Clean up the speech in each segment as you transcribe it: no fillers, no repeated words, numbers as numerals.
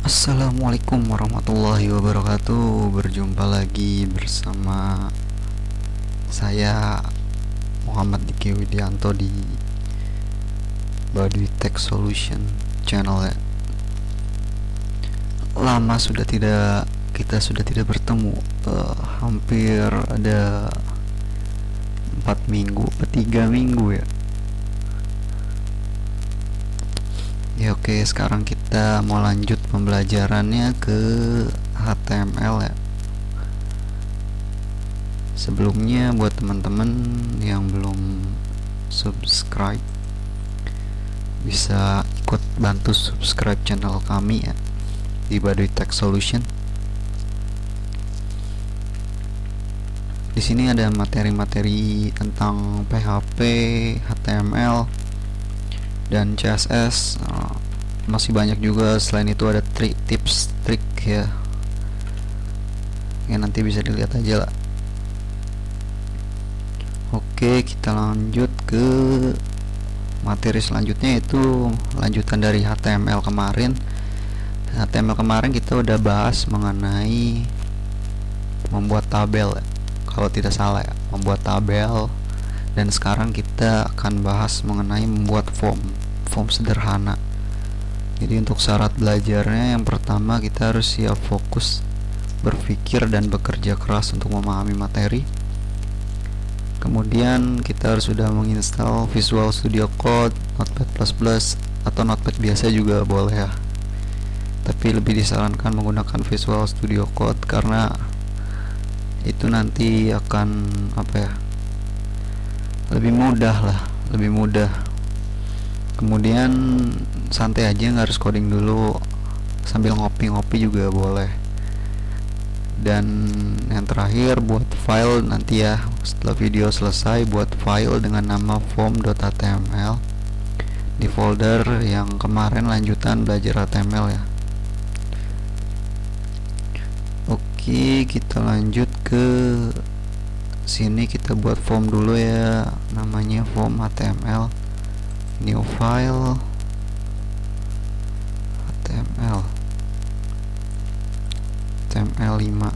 Assalamualaikum warahmatullahi wabarakatuh. Berjumpa lagi bersama saya Muhammad Diki Widianto di Baduy Tech Solution channel ya. Lama kita sudah tidak bertemu. Hampir ada 4 minggu, 3 minggu ya. Ya oke, sekarang kita mau lanjut pembelajarannya ke HTML ya. Sebelumnya buat teman-teman yang belum subscribe, bisa ikut bantu subscribe channel kami ya di Baduy Tech Solution. Di sini ada materi-materi tentang PHP, HTML, dan CSS. Masih banyak juga. Selain itu ada tips trik ya, nanti bisa dilihat aja lah. Oke, kita lanjut ke materi selanjutnya, yaitu lanjutan dari HTML kemarin. HTML kemarin kita udah bahas mengenai membuat tabel ya, kalau tidak salah ya, membuat tabel. Dan sekarang kita akan bahas mengenai membuat form sederhana. Jadi untuk syarat belajarnya, yang pertama kita harus siap fokus, berpikir dan bekerja keras untuk memahami materi. Kemudian kita harus sudah menginstal Visual Studio Code, Notepad++, atau Notepad biasa juga boleh ya. Tapi lebih disarankan menggunakan Visual Studio Code karena itu nanti akan lebih mudah. Kemudian santai aja, nggak harus coding dulu, sambil ngopi-ngopi juga boleh. Dan yang terakhir, buat file nanti ya, setelah video selesai, buat file dengan nama form.html di folder yang kemarin lanjutan belajar HTML ya. Oke, kita lanjut ke sini. Kita buat form dulu ya, namanya form HTML, new file, HTML5.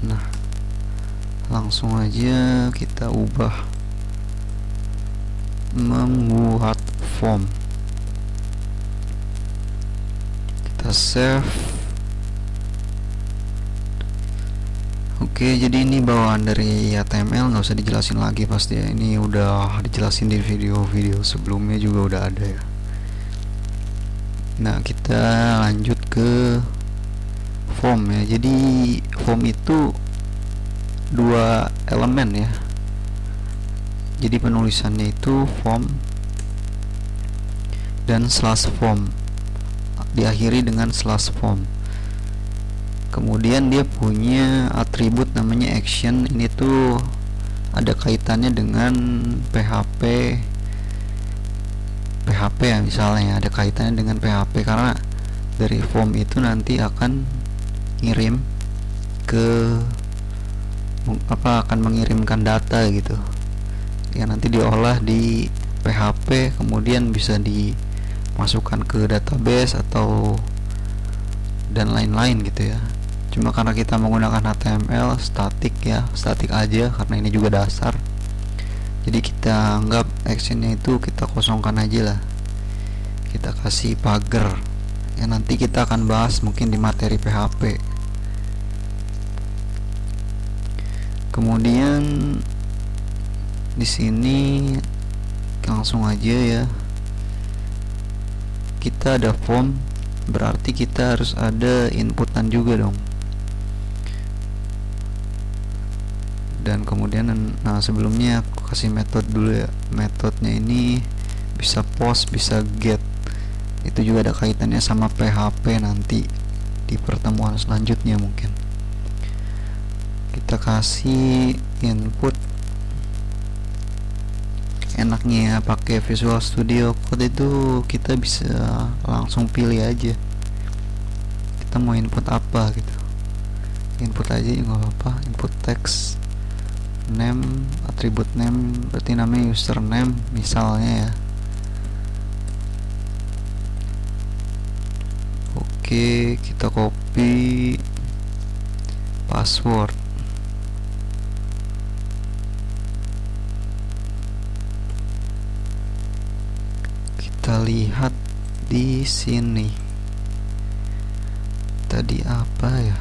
Nah, langsung aja kita ubah membuat form. Kita save. Oke, jadi ini bawaan dari HTML, nggak usah dijelasin lagi pasti ya. Ini udah dijelasin di video-video sebelumnya juga udah ada ya. Nah, kita lanjut ke form ya. Jadi form itu 2 elemen ya. Jadi penulisannya itu form dan slash form, diakhiri dengan slash form. Kemudian dia punya atribut namanya action. Ini tuh ada kaitannya dengan PHP ya, misalnya ada kaitannya dengan PHP karena dari form itu nanti akan ngirim ke akan mengirimkan data gitu ya, nanti diolah di PHP, kemudian bisa dimasukkan ke database atau dan lain-lain gitu ya. Cuma karena kita menggunakan HTML statik ya, statik aja karena ini juga dasar. Jadi kita anggap actionnya itu kita kosongkan aja lah. Kita kasih pagar. Ya nanti kita akan bahas mungkin di materi PHP. Kemudian di sini langsung aja ya. Kita ada form, berarti kita harus ada inputan juga dong. Dan kemudian sebelumnya aku kasih metode dulu ya. Metodenya ini bisa post, bisa get. Itu juga ada kaitannya sama PHP nanti di pertemuan selanjutnya mungkin. Kita kasih input. Enaknya pakai Visual Studio Code itu kita bisa langsung pilih aja kita mau input apa gitu. Input aja nggak apa-apa, input text, name, atribut name berarti namanya username misalnya ya. Oke, kita copy password. Kita lihat di sini. Tadi apa ya?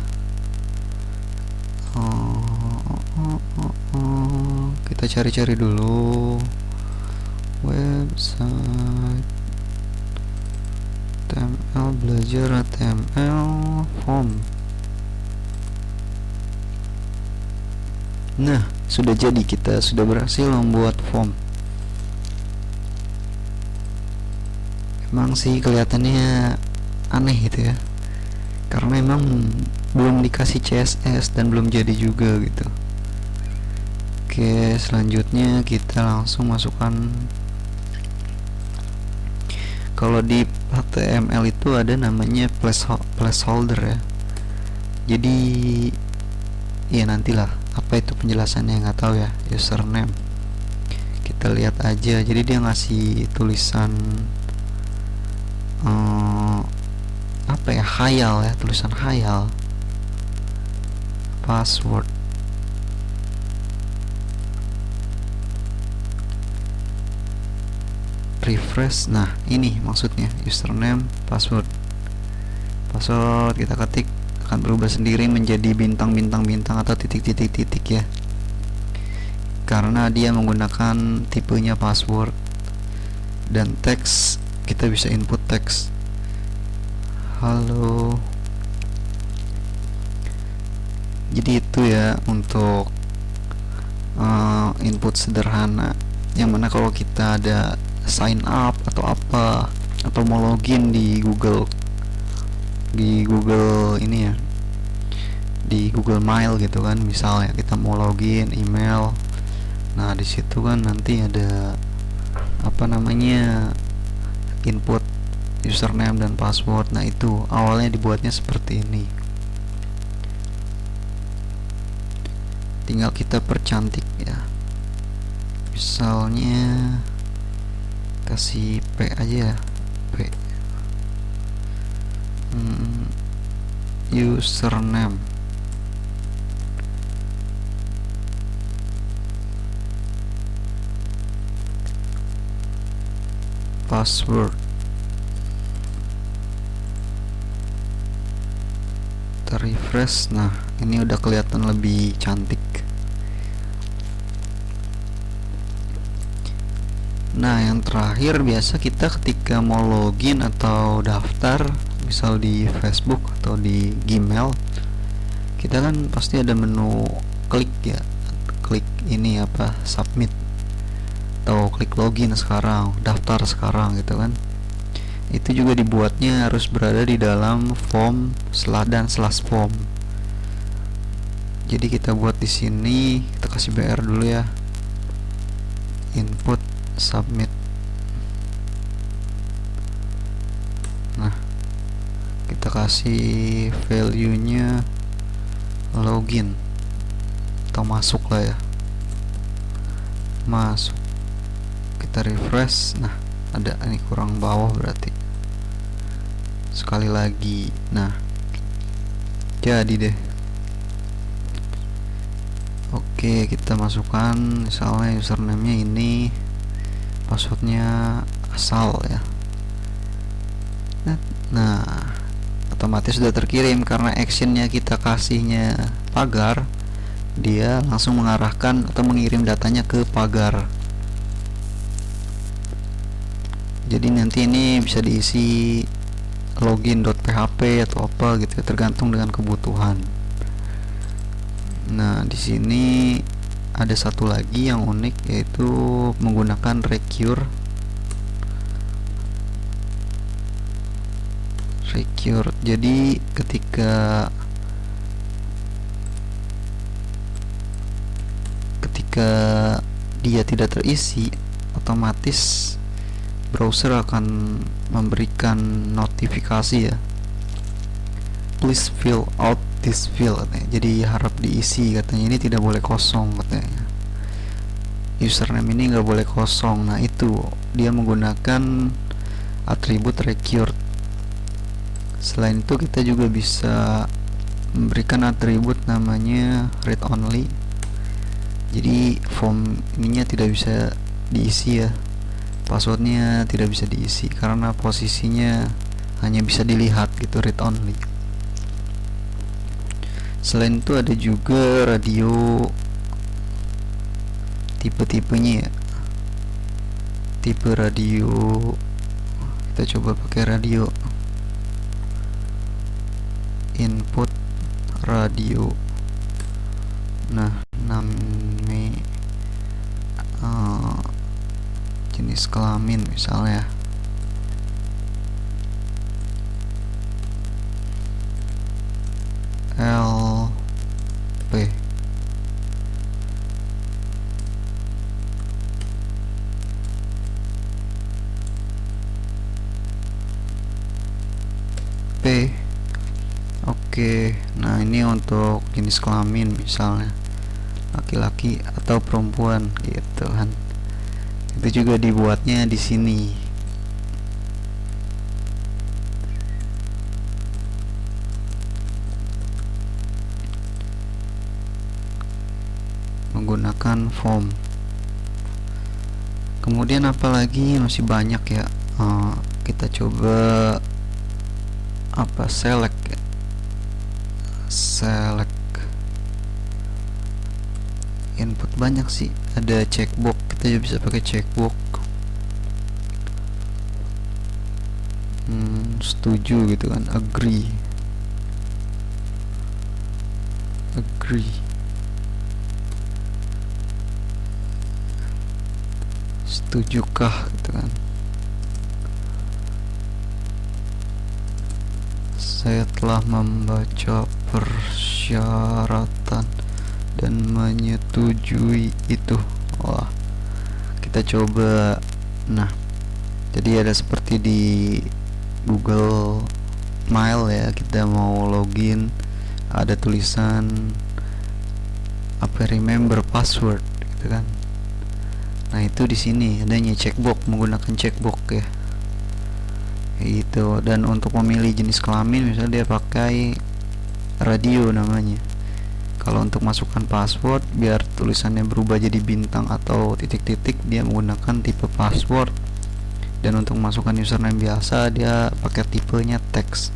Kita cari-cari dulu website HTML, belajar HTML form. Nah, sudah jadi, kita sudah berhasil membuat form. Emang sih kelihatannya aneh gitu ya, karena emang belum dikasih CSS dan belum jadi juga gitu. Oke, selanjutnya kita langsung masukkan. Kalau di HTML itu ada namanya placeholder ya. Jadi ya nantilah apa itu penjelasannya, nggak tahu ya. Username kita lihat aja. Jadi dia ngasih tulisan apa ya, khayal ya, tulisan khayal. Password. Refresh. Nah, ini maksudnya username, password. Password kita ketik akan berubah sendiri menjadi bintang-bintang-bintang atau titik-titik-titik ya, karena dia menggunakan tipenya password. Dan teks kita bisa input teks halo. Jadi itu ya untuk input sederhana, yang mana kalau kita ada sign up atau apa, atau mau login di Google ini ya, di Google Mail gitu kan, misalnya kita mau login email. Nah, di situ kan nanti ada apa namanya, input username dan password. Nah, itu awalnya dibuatnya seperti ini. Tinggal kita percantik ya. Misalnya kasih P aja, P. Username. Password. Kita refresh. Nah, ini udah kelihatan lebih cantik. Nah, yang terakhir, biasa kita ketika mau login atau daftar, misal di Facebook atau di Gmail, kita kan pasti ada menu klik ya, klik ini apa, submit, atau klik login sekarang, daftar sekarang gitu kan. Itu juga dibuatnya harus berada di dalam form dan slash form. Jadi kita buat di sini, kita kasih BR dulu ya, input submit. Nah, kita kasih value nya login atau masuk lah ya, masuk. Kita refresh. Nah, ada ini kurang bawah berarti, sekali lagi. Nah, jadi deh. Oke, kita masukkan misalnya username nya ini, passwordnya asal ya. Nah, otomatis sudah terkirim karena actionnya kita kasihnya pagar, dia langsung mengarahkan atau mengirim datanya ke pagar. Jadi nanti ini bisa diisi login.php atau apa gitu, tergantung dengan kebutuhan. Nah, di sini ada satu lagi yang unik, yaitu menggunakan recur. Jadi ketika dia tidak terisi, otomatis browser akan memberikan notifikasi ya, please fill out this field katanya. Jadi harap diisi katanya, ini tidak boleh kosong katanya, username ini nggak boleh kosong. Nah, itu dia menggunakan atribut recur. Selain itu kita juga bisa memberikan atribut namanya read only. Jadi form ininya tidak bisa diisi ya, passwordnya tidak bisa diisi karena posisinya hanya bisa dilihat gitu, read only. Selain itu ada juga radio, tipe-tipenya ya. Tipe radio, kita coba pakai radio input radio. Nah, jenis kelamin misalnya LP. P. Oke, nah ini untuk jenis kelamin misalnya laki-laki atau perempuan gitu kan. Itu juga dibuatnya di sini. Menggunakan form. Kemudian apalagi masih banyak ya. Kita coba select input, banyak sih, ada checkbox, kita juga bisa pakai checkbox. Setuju gitu kan, agree, setujukah gitu kan. Saya telah membaca persyaratan dan menyetujui itu. Wah, kita coba. Nah, jadi ada seperti di Google Mail ya, kita mau login, ada tulisan remember password gitu kan. Nah, itu di sini adanya checkbox, menggunakan checkbox ya. Itu. Dan untuk memilih jenis kelamin misalnya dia pakai radio namanya. Kalau untuk masukkan password biar tulisannya berubah jadi bintang atau titik-titik, dia menggunakan tipe password. Dan untuk masukkan username biasa dia pakai tipenya teks.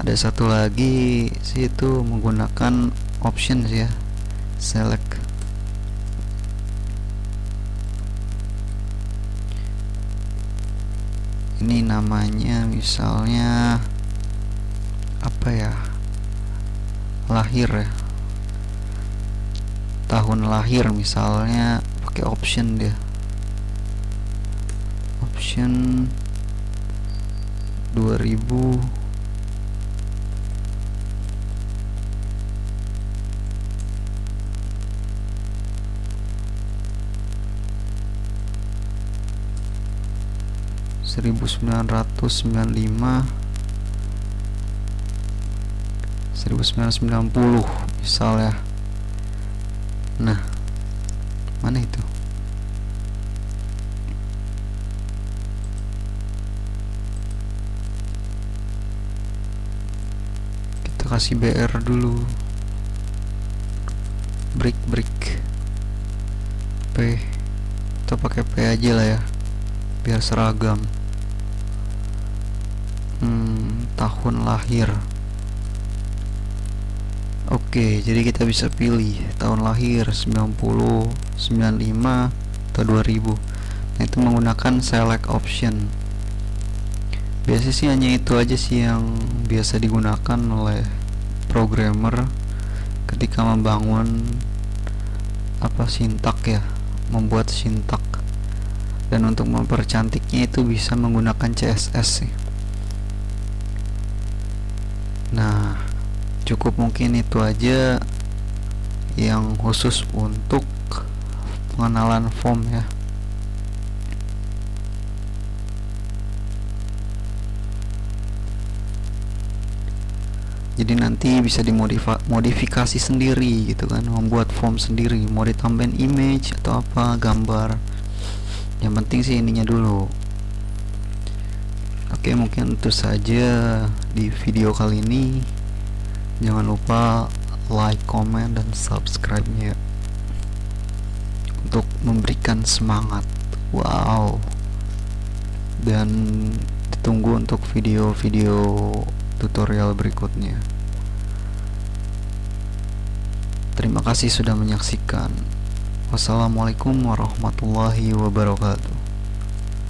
Ada satu lagi sih, itu menggunakan options ya, select. Ini namanya misalnya lahir ya, tahun lahir misalnya, pakai option dia, option 2000 1990 misalnya. Nah, mana itu? Kita kasih BR dulu, break P, kita pakai P aja lah ya biar seragam. Tahun lahir. Oke, jadi kita bisa pilih tahun lahir 90, 95 atau 2000. Nah, itu menggunakan select option. Biasanya sih hanya itu aja sih yang biasa digunakan oleh programmer ketika membangun sintak ya, membuat sintak. Dan untuk mempercantiknya itu bisa menggunakan CSS sih. Nah, cukup mungkin itu aja yang khusus untuk pengenalan form ya. Jadi nanti bisa dimodifikasi sendiri gitu kan, membuat form sendiri, mau ditambahin image atau gambar. Yang penting sih ininya dulu. Oke, mungkin itu saja di video kali ini. Jangan lupa like, comment, dan subscribe-nya untuk memberikan semangat. Wow. Dan ditunggu untuk video-video tutorial berikutnya. Terima kasih sudah menyaksikan. Wassalamualaikum warahmatullahi wabarakatuh.